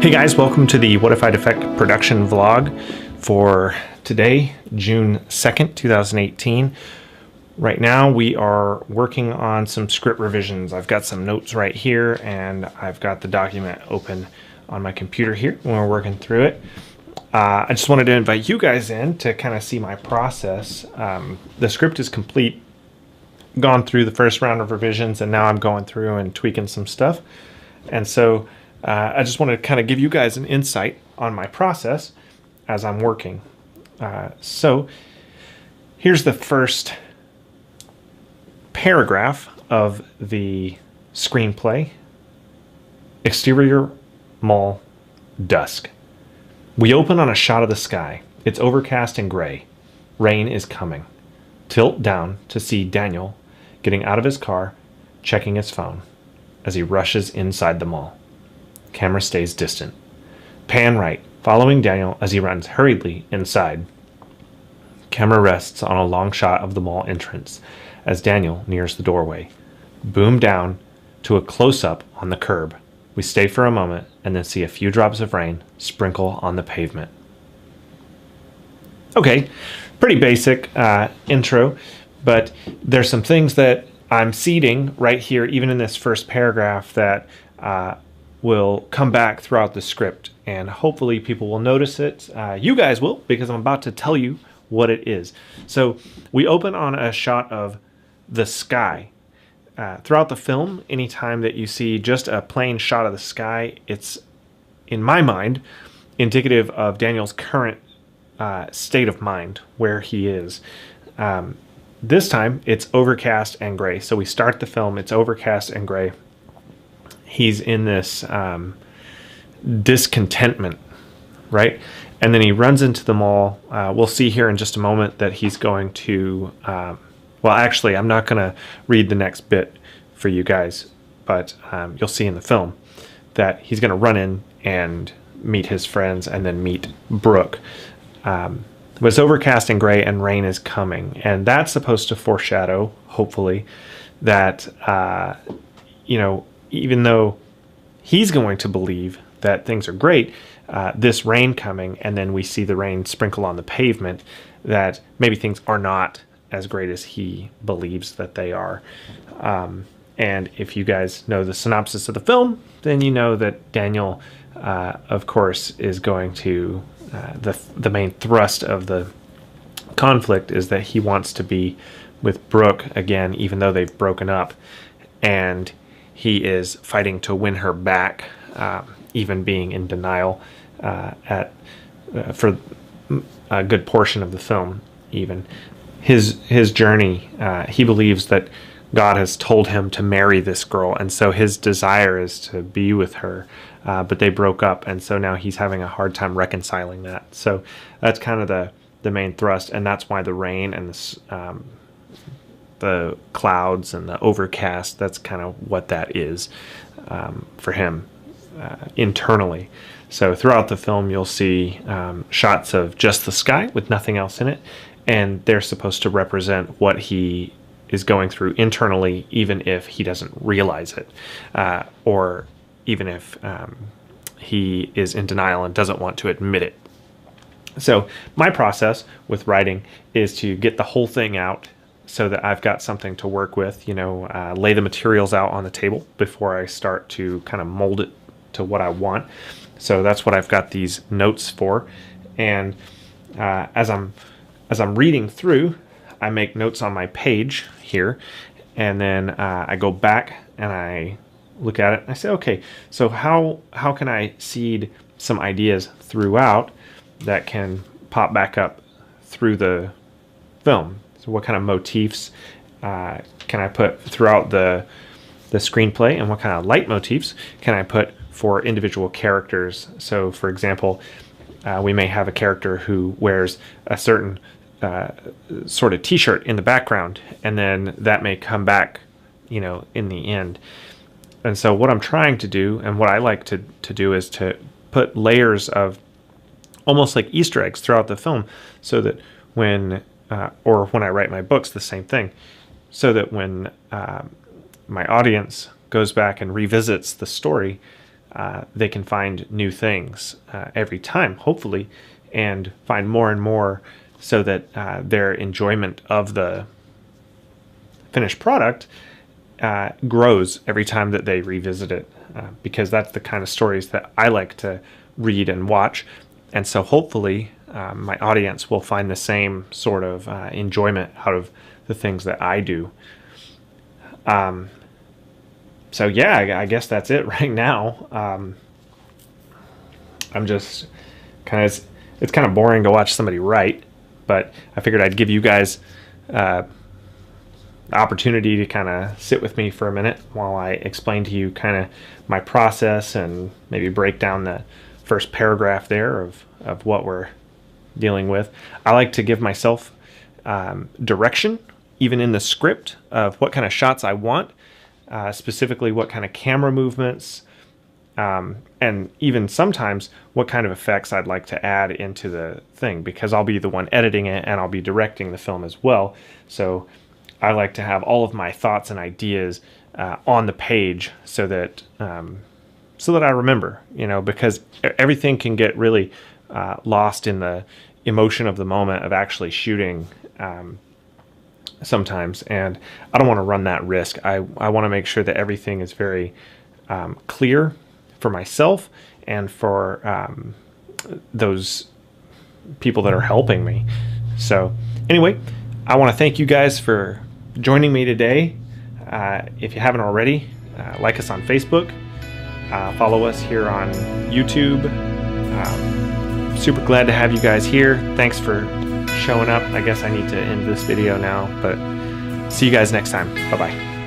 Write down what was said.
Hey guys, welcome to the What If I Defect production vlog for today, June 2nd, 2018. Right now we are working on some script revisions. I've got some notes right here and I've got the document open on my computer here when we're working through it. I just wanted to invite you guys in to kind of see my process. The script is complete, gone through the first round of revisions, and now I'm going through and tweaking some stuff. And so I just want to kind of give you guys an insight on my process as I'm working. So here's the first paragraph of the screenplay. Exterior mall, dusk. We open on a shot of the sky. It's overcast and gray. Rain is coming. Tilt down to see Daniel getting out of his car, checking his phone as he rushes inside the mall. Camera stays distant. Pan right, following Daniel as he runs hurriedly inside. Camera rests on a long shot of the mall entrance as Daniel nears the doorway. Boom down to a close-up on the curb. We stay for a moment and then see a few drops of rain sprinkle on the pavement. Okay, pretty basic intro, but there's some things that I'm seeding right here, even in this first paragraph, that will come back throughout the script, and hopefully people will notice it. You guys will, because I'm about to tell you what it is. So we open on a shot of the sky. Throughout the film, anytime that you see just a plain shot of the sky, it's, in my mind, indicative of Daniel's current state of mind, where he is. This time, it's overcast and gray. So we start the film, it's overcast and gray. He's in this discontentment, right? And then he runs into the mall. We'll see here in just a moment that he's going to, well, actually, I'm not going to read the next bit for you guys, but you'll see in the film that he's going to run in and meet his friends and then meet Brooke. But it's overcast and gray and rain is coming. And that's supposed to foreshadow, hopefully, that, you know, even though he's going to believe that things are great, this rain coming, and then we see the rain sprinkle on the pavement, that maybe things are not as great as he believes that they are. And if you guys know the synopsis of the film, then you know that Daniel, of course, is going to, the main thrust of the conflict is that he wants to be with Brooke again, even though they've broken up. And he is fighting to win her back, even being in denial for a good portion of the film. Even his journey, he believes that God has told him to marry this girl, and so his desire is to be with her, but they broke up, and so now he's having a hard time reconciling that. So that's kind of the main thrust, and that's why the rain and the clouds and the overcast, that's kind of what that is for him internally. So throughout the film, you'll see shots of just the sky with nothing else in it, and they're supposed to represent what he is going through internally, even if he doesn't realize it, or even if he is in denial and doesn't want to admit it. So my process with writing is to get the whole thing out so that I've got something to work with, you know, lay the materials out on the table before I start to kind of mold it to what I want. So that's what I've got these notes for. And as I'm reading through, I make notes on my page here, and then I go back and I look at it and I say, okay, so how can I seed some ideas throughout that can pop back up through the film? So what kind of motifs can I put throughout the screenplay, and what kind of leitmotifs can I put for individual characters? So for example, we may have a character who wears a certain sort of t-shirt in the background, and then that may come back, you know, in the end. And so what I'm trying to do, and what I like to do, is to put layers of almost like Easter eggs throughout the film, so that when or when I write my books, the same thing, so that when my audience goes back and revisits the story, they can find new things every time, hopefully, and find more and more, so that their enjoyment of the finished product grows every time that they revisit it, because that's the kind of stories that I like to read and watch. And so hopefully my audience will find the same sort of enjoyment out of the things that I do. So yeah, I guess that's it right now. I'm just it's kind of boring to watch somebody write, but I figured I'd give you guys the opportunity to kind of sit with me for a minute while I explain to you kind of my process, and maybe break down the first paragraph there of what we're dealing with. I like to give myself direction, even in the script, of what kind of shots I want, specifically what kind of camera movements, and even sometimes what kind of effects I'd like to add into the thing, because I'll be the one editing it and I'll be directing the film as well. So I like to have all of my thoughts and ideas on the page, so that I remember, because everything can get really lost in the emotion of the moment of actually shooting sometimes, and I don't want to run that risk. I want to make sure that everything is very clear for myself and for those people that are helping me. So anyway, I want to thank you guys for joining me today. If you haven't already, like us on Facebook, follow us here on YouTube. Super glad to have you guys here. Thanks for showing up. I guess I need to end this video now, but see you guys next time. Bye-bye.